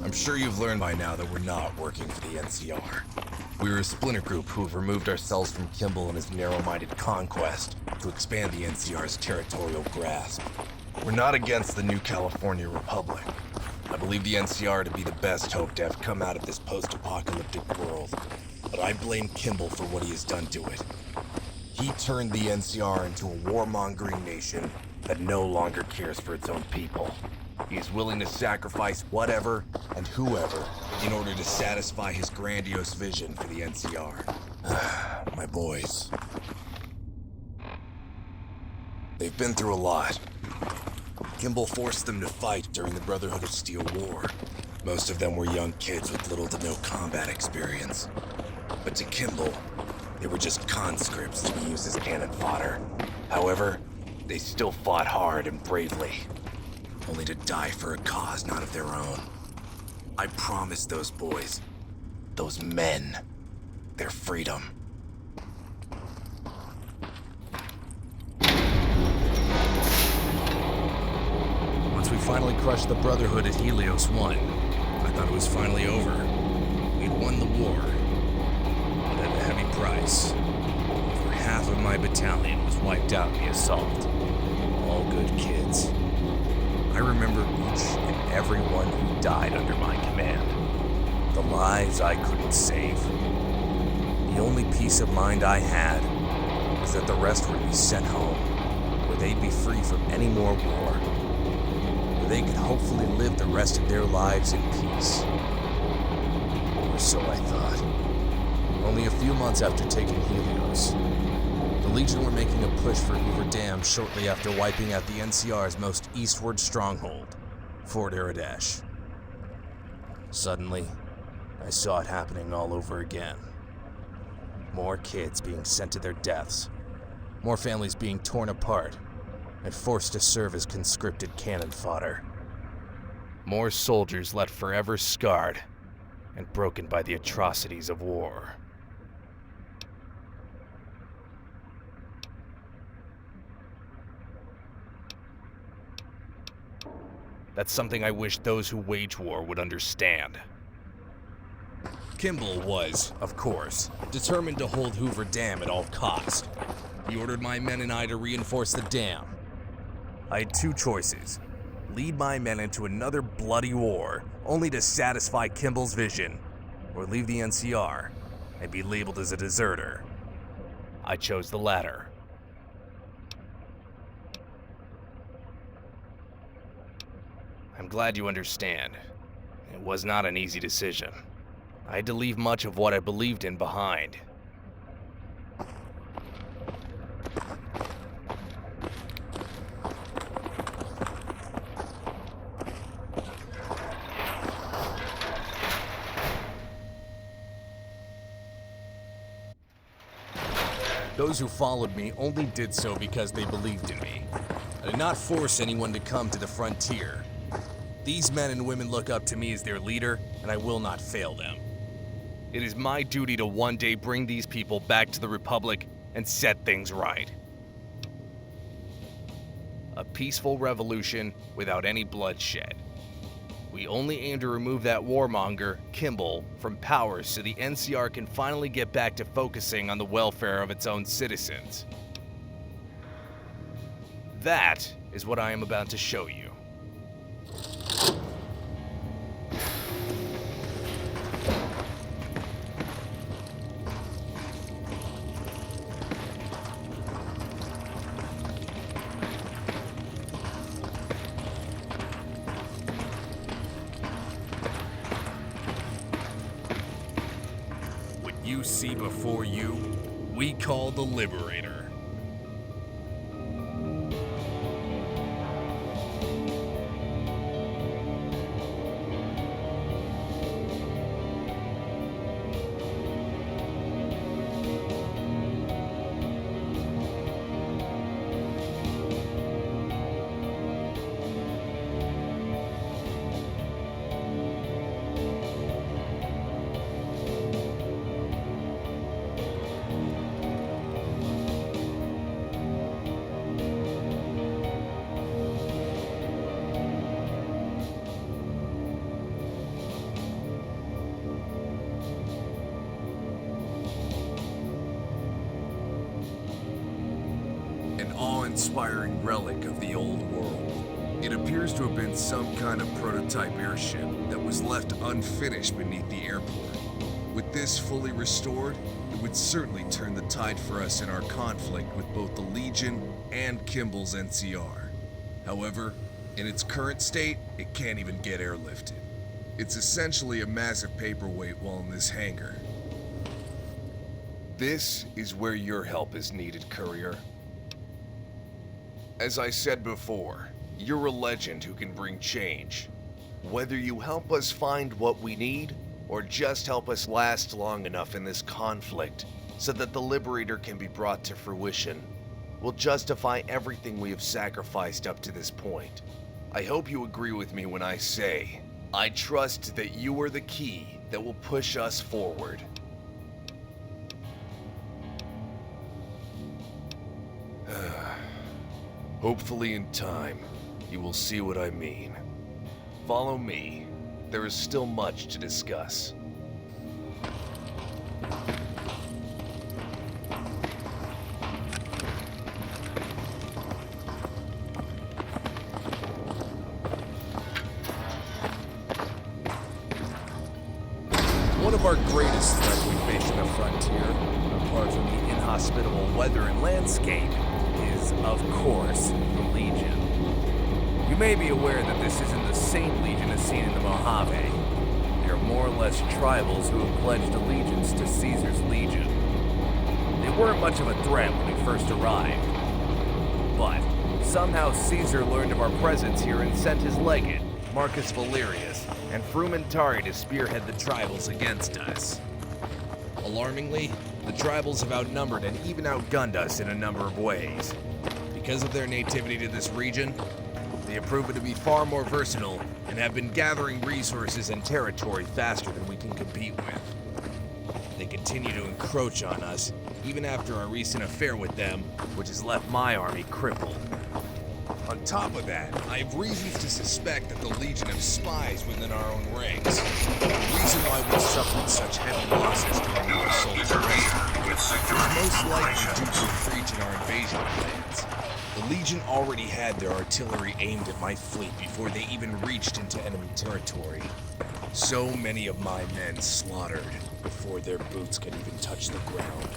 I'm sure you've learned by now that we're not working for the NCR. We're a splinter group who have removed ourselves from Kimball and his narrow-minded conquest to expand the NCR's territorial grasp. We're not against the new California Republic. I believe the NCR to be the best hope to have come out of this post-apocalyptic world, but I blame Kimball for what he has done to it. He turned the NCR into a warmongering nation that no longer cares for its own people. He is willing to sacrifice whatever and whoever in order to satisfy his grandiose vision for the NCR. My boys. They've been through a lot. Kimball forced them to fight during the Brotherhood of Steel War. Most of them were young kids with little to no combat experience. But to Kimball, they were just conscripts to be used as cannon fodder. However, they still fought hard and bravely, only to die for a cause not of their own. I promised those boys, those men, their freedom. Once we finally crushed the Brotherhood at Helios 1, I thought it was finally over. We'd won the war, but at a heavy price. Over half of my battalion was wiped out in the assault. All good kids. I remember each and every one who died under my command. The lives I couldn't save. The only peace of mind I had was that the rest would be sent home, where they'd be free from any more war, where they could hopefully live the rest of their lives in peace. Or so I thought. Only a few months after taking Helios, the Legion were making a push for Hoover Dam shortly after wiping out the NCR's most eastward stronghold, Fort Iridash. Suddenly, I saw it happening all over again. More kids being sent to their deaths, more families being torn apart and forced to serve as conscripted cannon fodder. More soldiers left forever scarred and broken by the atrocities of war. That's something I wish those who wage war would understand. Kimball was, of course, determined to hold Hoover Dam at all cost. He ordered my men and I to reinforce the dam. I had two choices: lead my men into another bloody war, only to satisfy Kimball's vision, or leave the NCR and be labeled as a deserter. I chose the latter. I'm glad you understand. It was not an easy decision. I had to leave much of what I believed in behind. Those who followed me only did so because they believed in me. I did not force anyone to come to the frontier. These men and women look up to me as their leader, and I will not fail them. It is my duty to one day bring these people back to the Republic and set things right. A peaceful revolution without any bloodshed. We only aim to remove that warmonger, Kimball, from power so the NCR can finally get back to focusing on the welfare of its own citizens. That is what I am about to show you. You see before you, we call the Liberator. awe-inspiring relic of the old world. It appears to have been some kind of prototype airship that was left unfinished beneath the airport. With this fully restored, it would certainly turn the tide for us in our conflict with both the Legion and Kimball's NCR. However, in its current state, it can't even get airlifted. It's essentially a massive paperweight while in this hangar. This is where your help is needed, Courier. As I said before, you're a legend who can bring change. Whether you help us find what we need, or just help us last long enough in this conflict so that the Liberator can be brought to fruition, will justify everything we have sacrificed up to this point. I hope you agree with me when I say, I trust that you are the key that will push us forward. Hopefully in time, you will see what I mean. Follow me. There is still much to discuss. One of our greatest threats we face in the frontier, apart from the inhospitable weather and landscape, is, of course, the Legion. You may be aware that this isn't the same Legion as seen in the Mojave. They are more or less tribals who have pledged allegiance to Caesar's Legion. They weren't much of a threat when we first arrived. But somehow Caesar learned of our presence here and sent his legate, Marcus Valerius, and Frumentari to spearhead the tribals against us. Alarmingly, the tribals have outnumbered and even outgunned us in a number of ways. Because of their nativity to this region, they have proven to be far more versatile and have been gathering resources and territory faster than we can compete with. They continue to encroach on us, even after our recent affair with them, which has left my army crippled. On top of that, I have reasons to suspect that the Legion have spies within our own ranks. The reason why we suffered such heavy losses during our assault to Western is most likely due to a breach in our invasion plans. The Legion already had their artillery aimed at my fleet before they even reached into enemy territory. So many of my men slaughtered before their boots could even touch the ground.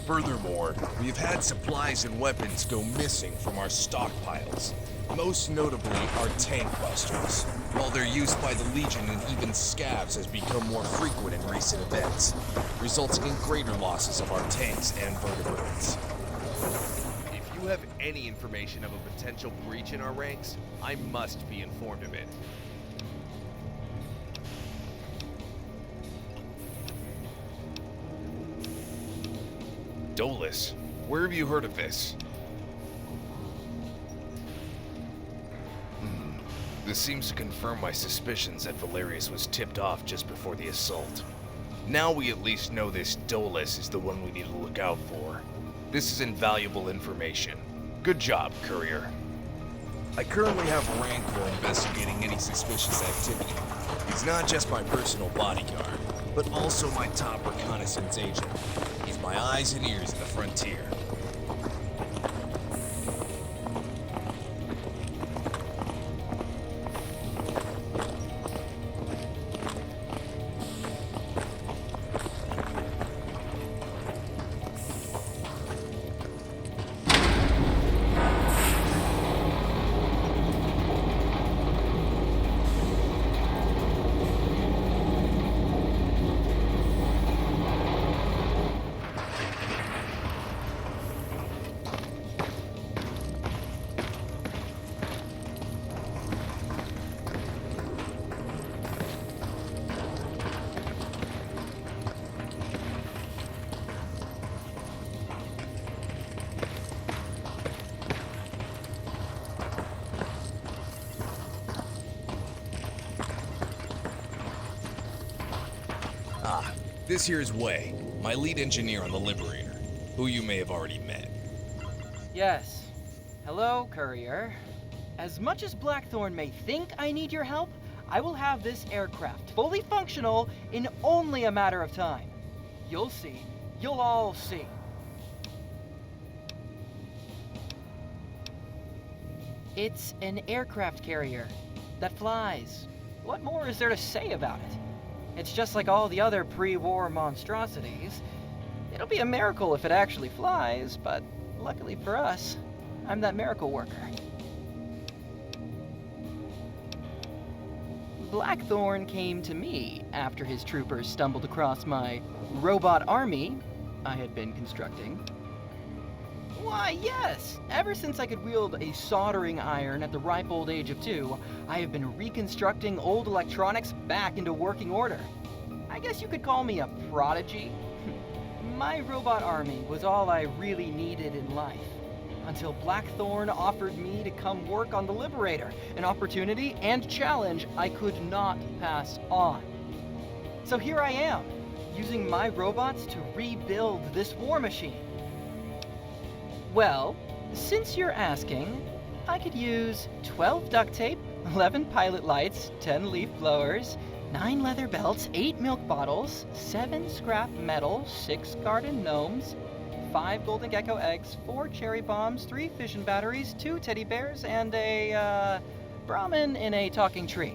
Furthermore, we have had supplies and weapons go missing from our stockpiles, most notably our tank busters, while their use by the Legion and even scavs has become more frequent in recent events, resulting in greater losses of our tanks and vertebrates. If you have any information of a potential breach in our ranks, I must be informed of it. Dolus, where have you heard of this? This seems to confirm my suspicions that Valerius was tipped off just before the assault. Now we at least know this Dolus is the one we need to look out for. This is invaluable information. Good job, Courier. I currently have Rancor investigating any suspicious activity. He's not just my personal bodyguard, but also my top reconnaissance agent. He's my eyes and ears in the frontier. This here is Way, my lead engineer on the Liberator, who you may have already met. Yes. Hello, Courier. As much as Blackthorn may think I need your help, I will have this aircraft fully functional in only a matter of time. You'll see. You'll all see. It's an aircraft carrier that flies. What more is there to say about it? It's just like all the other pre-war monstrosities. It'll be a miracle if it actually flies, but luckily for us, I'm that miracle worker. Blackthorn came to me after his troopers stumbled across my robot army I had been constructing. Why, yes! Ever since I could wield a soldering iron at the ripe old age of 2, I have been reconstructing old electronics back into working order. I guess you could call me a prodigy. My robot army was all I really needed in life, until Blackthorn offered me to come work on the Liberator, an opportunity and challenge I could not pass on. So here I am, using my robots to rebuild this war machine. Well, since you're asking, I could use 12 duct tape, 11 pilot lights, 10 leaf blowers, 9 leather belts, 8 milk bottles, 7 scrap metal, 6 garden gnomes, 5 golden gecko eggs, 4 cherry bombs, 3 fission batteries, 2 teddy bears, and a, Brahmin in a talking tree.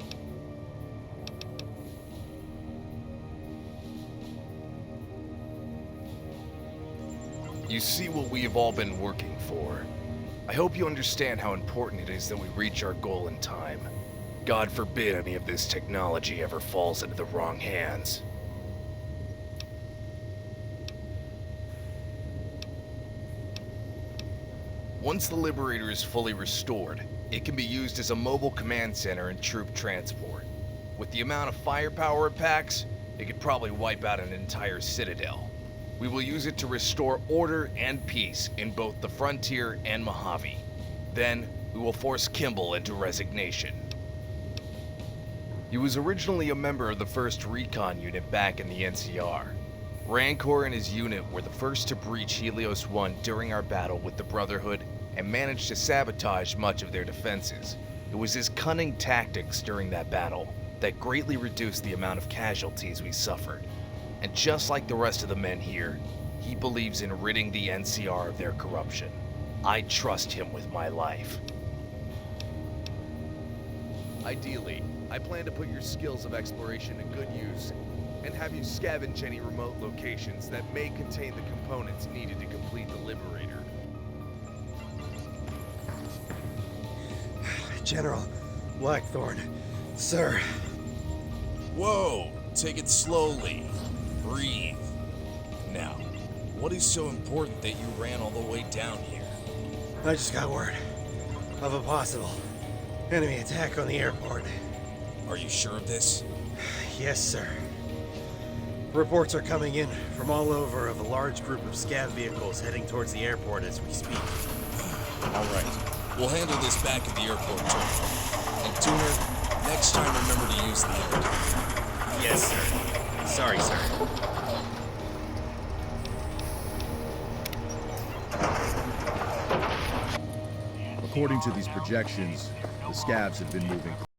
You see what we have all been working for. I hope you understand how important it is that we reach our goal in time. God forbid any of this technology ever falls into the wrong hands. Once the Liberator is fully restored, it can be used as a mobile command center and troop transport. With the amount of firepower it packs, it could probably wipe out an entire citadel. We will use it to restore order and peace in both the Frontier and Mojave. Then, we will force Kimball into resignation. He was originally a member of the 1st Recon Unit back in the NCR. Rancor and his unit were the first to breach Helios 1 during our battle with the Brotherhood and managed to sabotage much of their defenses. It was his cunning tactics during that battle that greatly reduced the amount of casualties we suffered. And just like the rest of the men here, he believes in ridding the NCR of their corruption. I trust him with my life. Ideally, I plan to put your skills of exploration to good use and have you scavenge any remote locations that may contain the components needed to complete the Liberator. General Blackthorn, sir. Whoa, take it slowly. Breathe. Now, what is so important that you ran all the way down here? I just got word of a possible enemy attack on the airport. Are you sure of this? Yes, sir. Reports are coming in from all over of a large group of scav vehicles heading towards the airport as we speak. All right. We'll handle this back at the airport terminal. And Tuner, next time remember to use the intercom. Yes, sir. Sorry, sir. According to these projections, the scabs have been moving